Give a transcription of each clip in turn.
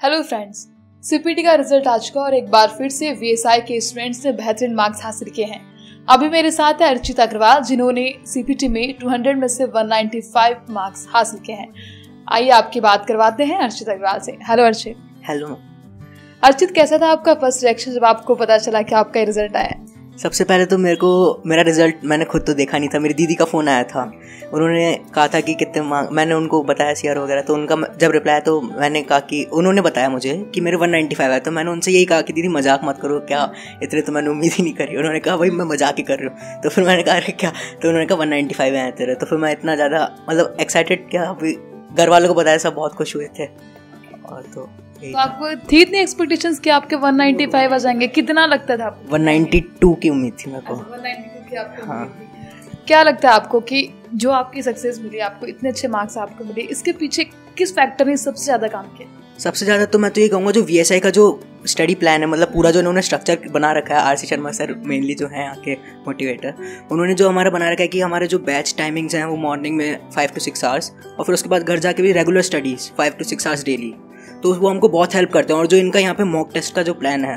Hello friends, CPT का result आ चुका और एक बार फिर से वीएसआई के स्टूडेंट्स ने बेहतरीन मार्क्स हासिल किए हैं। अभी मेरे साथ है अर्चित अग्रवाल, जिन्होंने सीपीटी में 200 में से 195 मार्क्स हासिल किए हैं। आइए आपकी बात करवाते हैं अर्चित अग्रवाल से। हेलो अर्चित। हेलो अर्चित, कैसा था आपका फर्स्ट रिएक्शन जब आपको पता चला कि आपका रिजल्ट आया? सबसे पहले तो मेरा रिजल्ट मैंने खुद तो देखा नहीं था। मेरी दीदी का फ़ोन आया था, उन्होंने कहा था कि कितने मार्क्स, मैंने उनको बताया सीआर वगैरह, तो उनका जब रिप्लाई तो मैंने कहा कि उन्होंने बताया मुझे कि मेरे 195 आया। तो मैंने उनसे यही कहा कि दीदी मजाक मत करो, क्या इतने तो मैंने उम्मीद ही नहीं करी। उन्होंने कहा भाई मैं मजाक ही कर रही हूँ। तो फिर मैंने कहा अरे क्या, तो उन्होंने कहा 195 आए तेरे। तो फिर मैं इतना ज़्यादा मतलब एक्साइटेड, क्या घर वालों को बताया, सब बहुत खुश हुए थे। और तो आपको थी इतनी एक्सपेक्टेशंस कि आपके 195 आ जाएंगे? कितना लगता था आपको? 192 की उम्मीद थी मेरे को। 192 की आपको? हाँ। क्या लगता है आपको कि जो आपकी सक्सेस मिली, आपको इतने अच्छे मार्क्स आपको मिले, इसके पीछे किस फैक्टर ने सबसे ज्यादा काम किया? सबसे ज़्यादा तो मैं तो ये कहूँगा जो वीएसआई का जो स्टडी प्लान है, मतलब पूरा जो इन्होंने स्ट्रक्चर बना रखा है। आरसी शर्मा सर मेनली जो हैं यहाँ के मोटिवेटर, उन्होंने जो हमारा बना रखा है कि हमारे जो बैच टाइमिंग्स हैं वो मॉर्निंग में 5 to 6 आवर्स, और फिर उसके बाद घर जाके भी regular studies 5 to 6 hours daily. तो वो हमको बहुत हेल्प करते हैं। और जो इनका यहाँ पे मॉक टेस्ट का जो प्लान है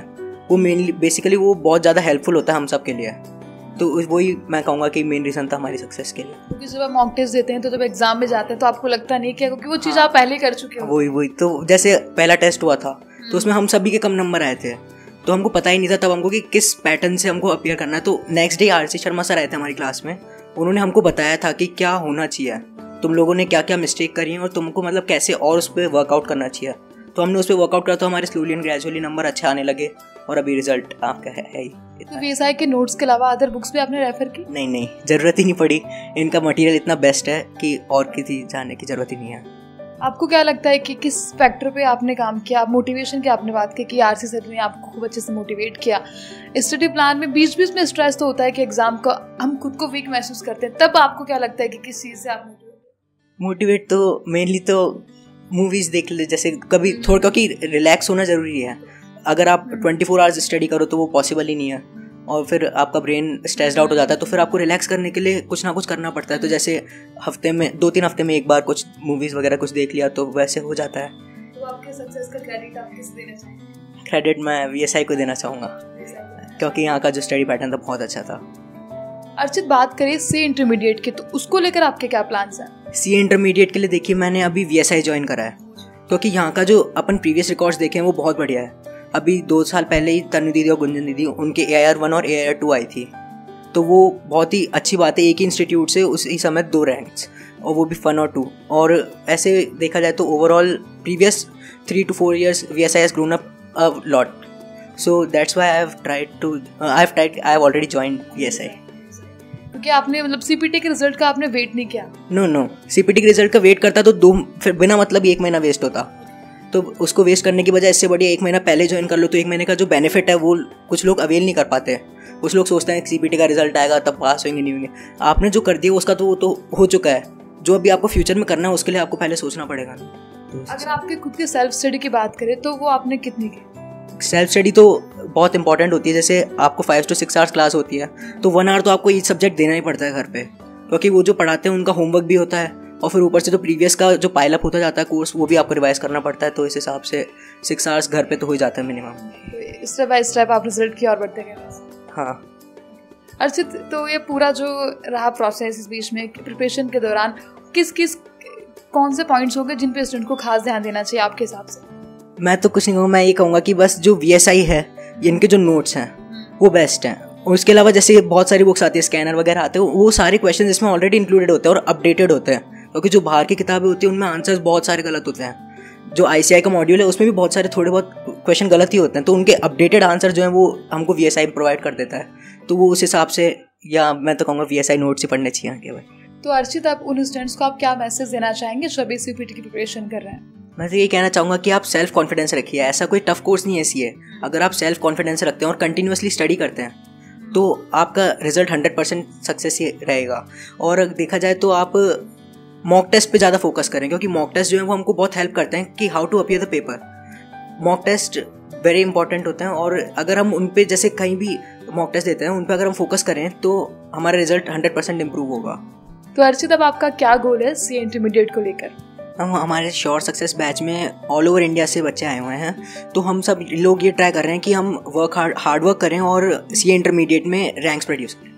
वो मेनली बेसिकली वो बहुत ज़्यादा हेल्पफुल होता है हम सब के लिए। तो वही मैं कहूँगा कि मेन रीज़न था हमारी सक्सेस के लिए। क्योंकि जब आप मॉक टेस्ट देते हैं तो जब एग्जाम में जाते हैं तो आपको लगता नहीं क्या, क्योंकि वो चीज़ आप पहले कर चुके हो। वही तो जैसे पहला टेस्ट हुआ था तो उसमें हम सभी के कम नंबर आए थे, तो हमको पता ही नहीं था तब हमको कि किस पैटर्न से हमको अपीयर करना है। तो next day RC Sharma sir आए थे हमारी क्लास में, उन्होंने हमको बताया था कि क्या होना चाहिए, तुम लोगों ने क्या क्या मिस्टेक करी है और तुमको मतलब कैसे और उस पर वर्कआउट करना चाहिए। तो हमने उस पर वर्कआउट करा तो हमारे स्लोली एंड ग्रेजुअली नंबर अच्छे आने लगे और अभी रिजल्ट आपका है ही। तो वीएसआई के नोट्स के अलावा अदर बुक्स भी आपने रेफर की? नहीं, ज़रूरत ही नहीं पड़ी। इनका मटेरियल इतना बेस्ट है कि और किसी जाने की ज़रूरत ही नहीं है। आपको क्या लगता है कि किस फैक्टर पे आपने काम किया? मोटिवेशन की आपने बात की कि आरसी सर ने आपको खूब अच्छे से मोटिवेट किया। स्टडी प्लान में बीच बीच में स्ट्रेस तो होता है कि एग्जाम का हम खुद को वीक महसूस करते हैं, तब आपको क्या लगता है कि किस चीज़ से आप मोटिवेट? तो मेनली तो मूवीज़ देख ले जैसे कभी थोड़ा, क्योंकि रिलैक्स होना ज़रूरी है। अगर आप 24 आवर्स स्टडी करो तो वो पॉसिबल ही नहीं है, और फिर आपका ब्रेन स्ट्रेस्ड आउट हो जाता है। तो फिर आपको रिलैक्स करने के लिए कुछ ना कुछ करना पड़ता है। तो जैसे हफ्ते में 2-3 हफ्ते में एक बार कुछ मूवीज़ वगैरह कुछ देख लिया तो वैसे हो जाता है। तो आपके सक्सेस का क्रेडिट आप किसे देना चाहेंगे? क्रेडिट मैं वीएसआई को देना चाहूँगा, क्योंकि यहाँ का जो स्टडी पैटर्न था बहुत अच्छा था। अर्चित, बात करें सी इंटरमीडिएट की, तो उसको लेकर आपके क्या प्लान्स हैं? सी इंटरमीडिएट के लिए देखिए मैंने अभी वीएसआई ज्वाइन करा है, क्योंकि यहाँ का जो अपन प्रीवियस रिकॉर्ड्स देखे हैं वो बहुत बढ़िया है। अभी 2 साल पहले ही तनु दीदी और गुंजन दीदी उनके AIR 1 और AIR 2 आई थी, तो वो बहुत ही अच्छी बात है। एक ही इंस्टीट्यूट से उसी समय 2 रैंक्स, और वो भी 1 और 2। और ऐसे देखा जाए तो overall previous 3 to 4 years VSI has grown up a lot. So that's why I have already joined VSI. क्योंकि आपने मतलब सीपीटी के रिजल्ट का आपने वेट नहीं किया? नो, सीपीटी के रिजल्ट का वेट करता तो फिर बिना मतलब 1 महीना वेस्ट होता। तो उसको वेस्ट करने की बजाय इससे बढ़िया 1 महीना पहले ज्वाइन कर लो। तो 1 महीने का जो बेनिफिट है वो कुछ लोग अवेल नहीं कर पाते। कुछ लोग सोचते हैं कि सीपीटी का रिजल्ट आएगा तब पास होंगे, नहीं होंगे। आपने जो कर दिया उसका तो वो तो हो चुका है। जो अभी आपको फ्यूचर में करना है उसके लिए आपको पहले सोचना पड़ेगा ना। अगर आपके खुद के सेल्फ स्टडी की बात करें तो वो आपने कितनी की? सेल्फ स्टडी तो बहुत इंपॉर्टेंट होती है। जैसे आपको 5 to 6 आवर्स क्लास होती है, तो 1 आवर तो आपको ईच सब्जेक्ट देना ही पड़ता है घर पे, क्योंकि वो जो पढ़ाते हैं उनका होमवर्क भी होता है, और फिर ऊपर से जो प्रीवियस का जो पाइल अप होता जाता है कोर्स वो भी आपको रिवाइज करना पड़ता है। तो इस हिसाब से 6 आवर्स घर पे तो हो ही जाता है मिनिमम। स्टेप बाय स्टेप आप रिजल्ट की और बढ़ते गए। हाँ अर्चित, तो ये पूरा जो रहा प्रोसेस, इस बीच में प्रिपरेशन के दौरान कौन से पॉइंट्स होंगे जिन पे स्टूडेंट को खास ध्यान देना चाहिए आपके हिसाब से? मैं तो कुछ नहीं कहूँगा, मैं ये कहूँगा कि बस जो VSI है इनके जो नोट्स हैं वो बेस्ट हैं। और उसके अलावा जैसे बहुत सारी बुक्स आती है, स्कैनर वगैरह आते हैं, वो सारे क्वेश्चन इसमें ऑलरेडी इंक्लूडेड होते हैं और अपडेटेड होते हैं। क्योंकि जो बाहर की किताबें होती हैं उनमें आंसर्स बहुत सारे गलत होते हैं। जो ICI का मॉड्यूल है उसमें भी बहुत सारे थोड़े बहुत क्वेश्चन गलत ही होते हैं, तो उनके अपडेटेड आंसर जो हैं वो हमको VSI प्रोवाइड कर देता है। तो वो उस हिसाब से, या मैं तो कहूँगा VSI नोट्स ही पढ़ने चाहिए केवल। तो अर्चित, आप उन स्टूडेंट्स को आप क्या मैसेज देना चाहेंगे जो अभी सीपीटी की प्रिपरेशन कर रहे हैं? मैं तो ये कहना चाहूँगा कि आप सेल्फ कॉन्फिडेंस रखिए। ऐसा कोई टफ कोर्स नहीं है सीए। अगर आप सेल्फ कॉन्फिडेंस रखते हैं और कंटिन्यूसली स्टडी करते हैं तो आपका रिजल्ट 100% सक्सेस ही रहेगा। और देखा जाए तो आप मॉक टेस्ट पे ज़्यादा फोकस करें, क्योंकि मॉक टेस्ट जो है वो हमको बहुत हेल्प करते हैं कि how to appear the paper. Mock test very important होते हैं, और अगर हम उन पे जैसे कहीं भी मॉक टेस्ट देते हैं उन पे अगर हम फोकस करें तो हमारा रिजल्ट 100% इम्प्रूव होगा। तो अर्चित, अब आपका क्या गोल है सीए इंटरमीडिएट को लेकर? हम हमारे श्योर सक्सेस बैच में ऑल ओवर इंडिया से बच्चे आए हुए हैं, तो हम सब लोग ये ट्राई कर रहे हैं कि हम हार्ड वर्क करें और CA इंटरमीडिएट में रैंक्स प्रोड्यूस करें।